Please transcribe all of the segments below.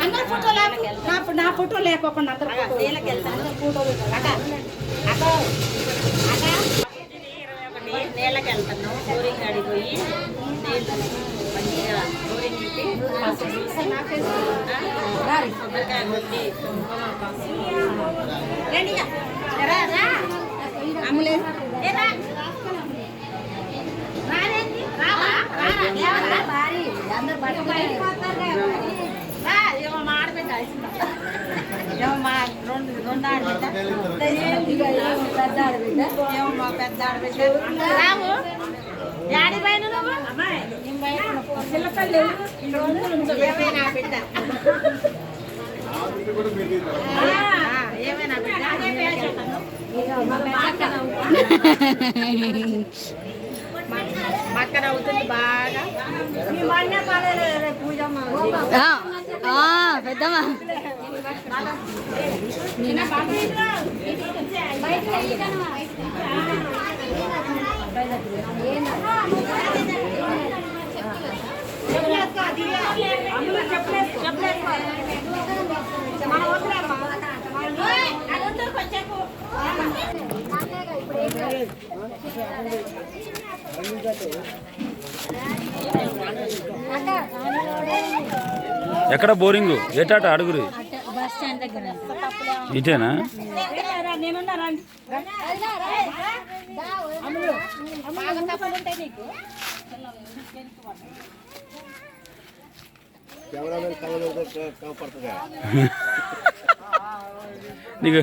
అందరు ఫోటో నా ఫోటో లేకోకుండా అందరు ఫోటోలు నీళ్ళకి వెళ్తున్నాం బోరింగ్ అడిగిపోయి నీళ్ళు మంచిగా బోరింగ్ నింపి కొబ్బరికాయ కొట్టి అమ్మలేదు మా ఆడబిడ్డ మా రెండు ఆడబిడ్డ పెద్ద ఆడబిడ్డ మా పెద్ద ఆడబిడ్డ రాము డాడీ పైన ఏమైనా బిడ్డ ఏమైనా బిడ్డ మక్కన అవుతుంది బాగా పూజమ్మ పెద్దమ్మా ఎక్కడ బోరింగు ఎటాట అడుగురి బస్ స్టాండ్ దగ్గర ఇటేనా నీకు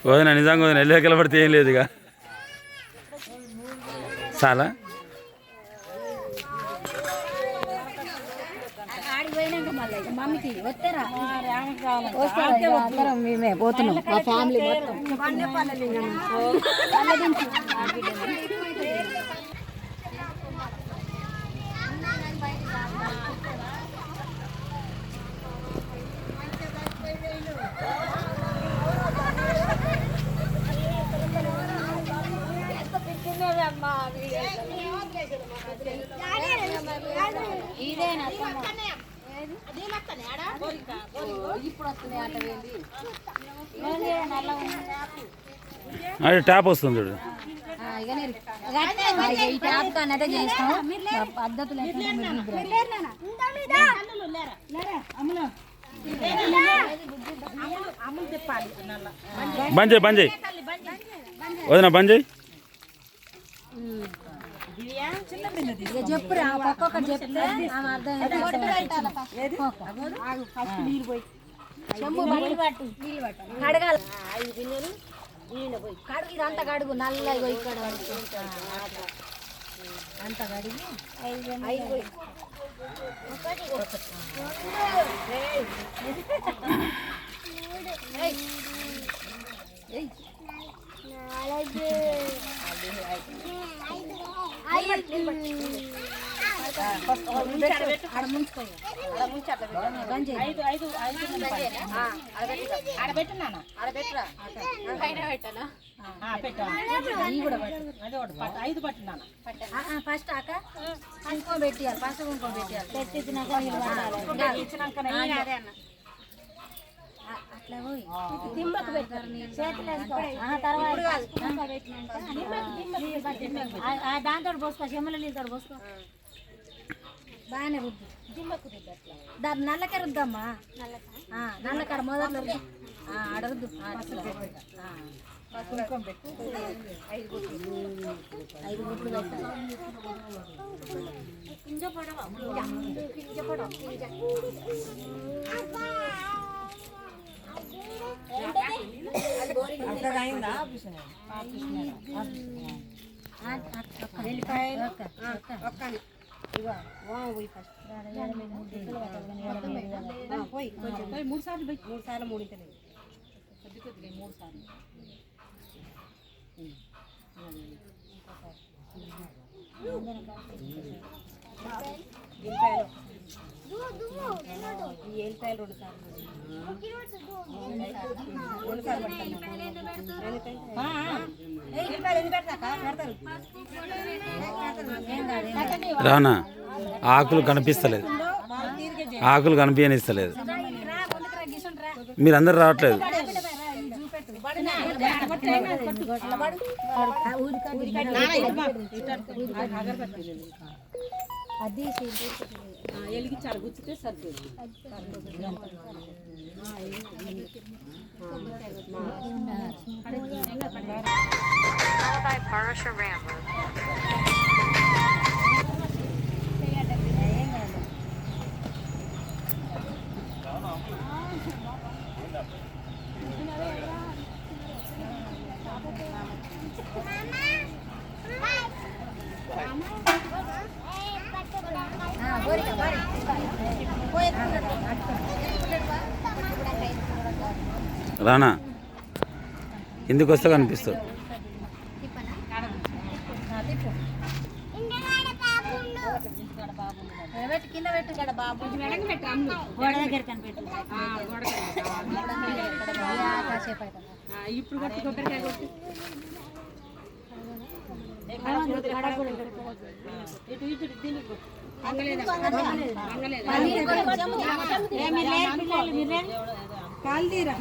వదిన నిజంగా వదిన ఎల్లెక్కల పడితే ఏం లేదుగా చాలా మమ్మీకి వస్తారా అందరం మేమే పోతున్నాం మా ఫ్యామిలీ అదే ట్యాప్ వస్తుంది చూడు ఈ ట్యాప్ కన్నదే చేస్తాం పద్ధతులు బంద్ చేయి బంద్ చేయి వదిన బంద్ చేయి చెప్పురా ఒక్కొక్కటి చెప్తే కడగాలి 5 గిన్నెలు నీళ్ళు పోయి కడుగు ఇదంతా కడుగు నల్లగా ఇక్కడ అంత కడిగి 5 పోయి ఫస్ట్ అక్క కుంకుమ పెట్టాలి ఫస్ట్ కుంకుమ పెట్టాలి పెట్టినాక అట్లా పోయి తిమ్మకు పెట్టారు తర్వాత దాంతో పోసుకో చెమ్మల నీళ్ళతో పోసుకో బాగానే రుద్దు దిమ్మకు దాన్ని నల్లకే రుద్దమ్మా నల్లకాడ మొదట్లో రుద్దు అడగద్దు కుంకుమ పెట్టు 5 గుట్లు పెట్టాలి పోయి 3 సార్లు 3 సార్లు మూడింతలేదు కొద్ది 3 సార్లు ఏలిపాయలు 2 సార్లు 2 సార్లు రానా ఆకులు కనిపిస్తలేదు ఆకులు కనిపించనిస్తలేదు. మీరందరూ రావట్లేదు. ఎలిగించాలి గుచ్చితే సరిపోయింది. రానా ఎందుకు వస్తే కనిపిస్తుంది. కింద పెట్టు కదా బాబు, గోడ దగ్గర కనిపెట్టు. ఇప్పుడు కొట్టి కొబ్బరికాయ కొట్టి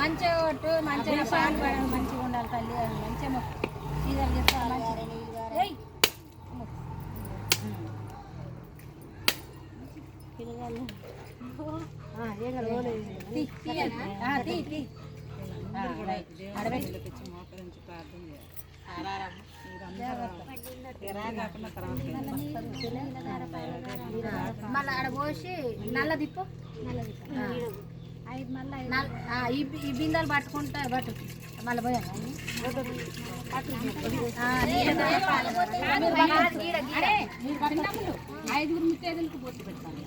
మంచిగా కొట్టు, మంచిగా పాలు పడాలి, మంచిగా ఉండాలి తల్లి, మంచిగా సీజన్ చేసుకోవాలి. మళ్ళీ ఆడ పోసి నల్ల దిప్పు, ఈ బిందెలు పట్టుకుంటా పట్టు మళ్ళీ పోయాను. ఐదుగురు ముత్తైదులకు పోటీ పెట్టాలి.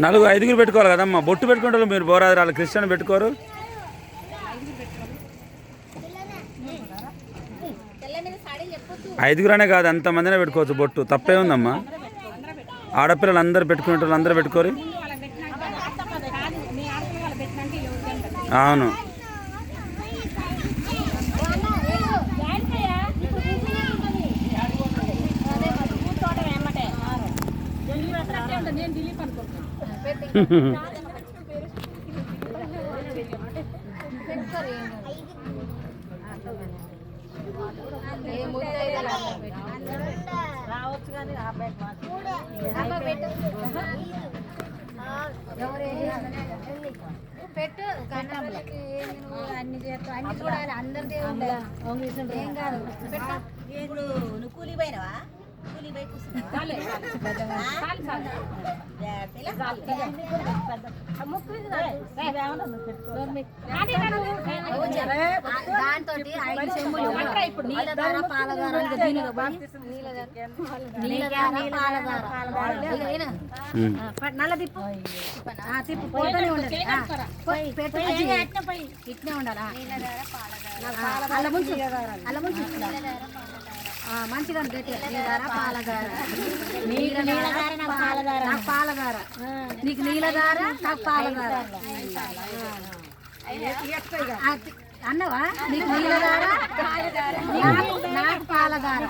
నలుగురు ఐదుగురు పెట్టుకోవాలి కదమ్మా. బొట్టు పెట్టుకుంటారు మీరు. బోరాదు వాళ్ళు క్రిస్టియన్ పెట్టుకోరు. ఐదుగురనే కాదు, అంతమందినే పెట్టుకోవచ్చు బొట్టు. తప్పే ఉందమ్మా. ఆడపిల్లలు అందరు పెట్టుకునే వాళ్ళు అందరూ పెట్టుకోరు. అవును. రావచ్చు కానీ పెట్టు కన్నమ్మలకి అన్ని చేస్తాం, అన్ని చూడాలి. అందరి దేవుడు ఏం కాదు. ఇప్పుడు నువ్వు కూలి పోయినావా? కూలి పోయి దాంతో 5 చెంబులు నీళ్ళధార పాలధార నల్ల తిప్పు తిప్పు పోతూనే ఉండాలి. ఇట్నే ఉండాలి. అల్ల ముంచు అల్ల ముంచు మంచిగా నీలధార పాలధార, నాకు పాలధార, నీకు నీలధార, నాకు పాలధార అన్నవా? నీకు నీలధార, నాకు పాలధార.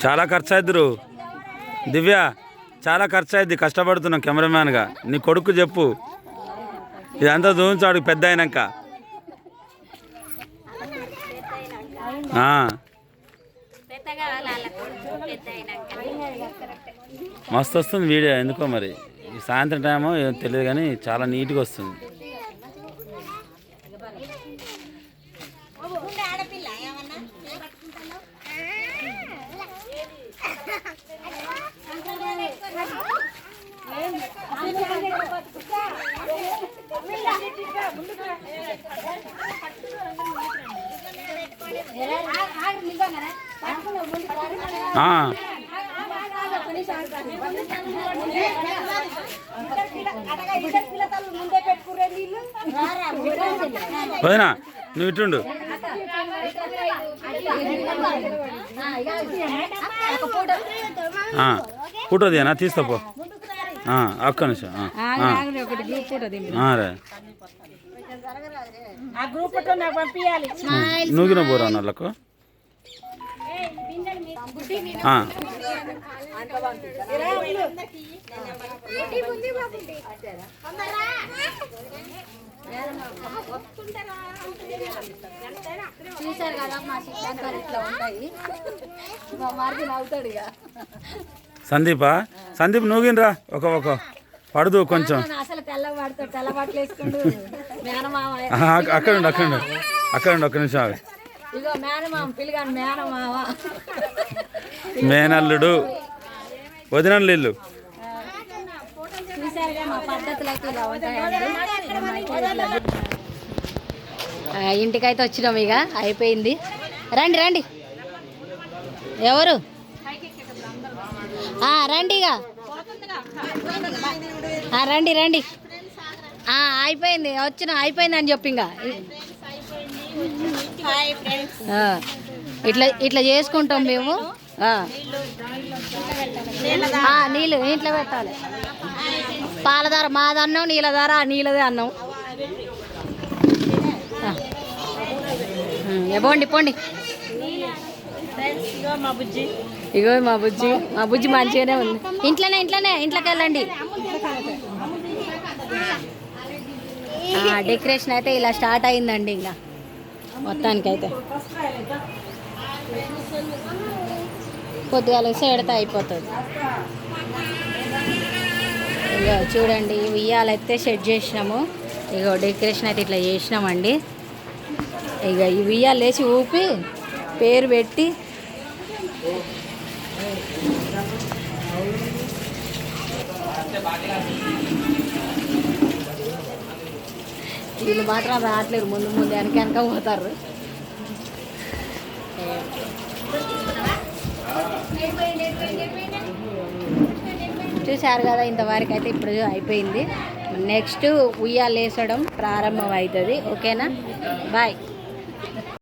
చాలా ఖర్చు అవుతురు దివ్య, చాలా ఖర్చు అయింది. కష్టపడుతున్నాం కెమెరామ్యాన్గా. నీ కొడుకు చెప్పు ఇదంతా చూపించాడు పెద్ద అయినాక. మస్తు వస్తుంది వీడియో. ఎందుకో మరి ఈ సాయంత్రం టైమో తెలియదు కానీ చాలా నీట్గా వస్తుంది. వదినా నువ్వు ఇటుండు. ఫోటో దియనా తీస్తా పో. ఒక్క నిమిషం రే నూగిన పోరా వాళ్ళకు. చూసారు కదా మా సిద్ధాంతాలు ఇట్లా ఉంటాయి. మా మార్గం నవ్వుతాడు ఇక. సందీప్ నూగినరా ఒక పడదు కొంచెం. అసలు తెల్ల పడతాడు, తెల్ల బట్టలు వేసుకుంటూ మేనమామ. అక్కడ ఒక్క నిమిషం. ఇగో మేనమామ పిల్లగాని మేనమామ, మేనల్లుడు, వదినల్లు ఇల్లు. చూసారుగా మా పద్ధతులు అయితే ఇలా ఉంటాయండి. ఇంటికైతే వచ్చినాం, ఇక అయిపోయింది. రండి రండి, ఎవరు రండి ఇక రండి రండి. అయిపోయింది, అయిపోయింది అని చెప్పి ఇంకా ఇట్లా చేసుకుంటాం మేము. నీళ్ళు ఇంట్లో పెట్టాలి. పాలధార మాదన్నం, నీళ్ళధార నీళ్ళదే అన్నం. పోండి. ఇగో మా బుజ్జి మంచిగానే ఉంది. ఇంట్లోకి వెళ్ళండి. డెకరేషన్ అయితే ఇలా స్టార్ట్ అయిందండి. ఇంకా మొత్తానికైతే కొద్దిగా ఎడతా అయిపోతుంది. ఇక చూడండి, ఉయ్యాలైతే సెట్ చేసినాము. ఇక డెకరేషన్ అయితే ఇట్లా చేసినామండి. ఇక ఈ ఉయ్యాలు వేసి ఊపి పేరు పెట్టి వీళ్ళు మాత్రం రావట్లేరు, ముందు వెనక పోతారు. చూసారు కదా, ఇంతవరకు అయితే ఇప్పుడు అయిపోయింది. నెక్స్ట్ ఉయ్యాలు వేసడం ప్రారంభం అవుతుంది. ఓకేనా, బాయ్.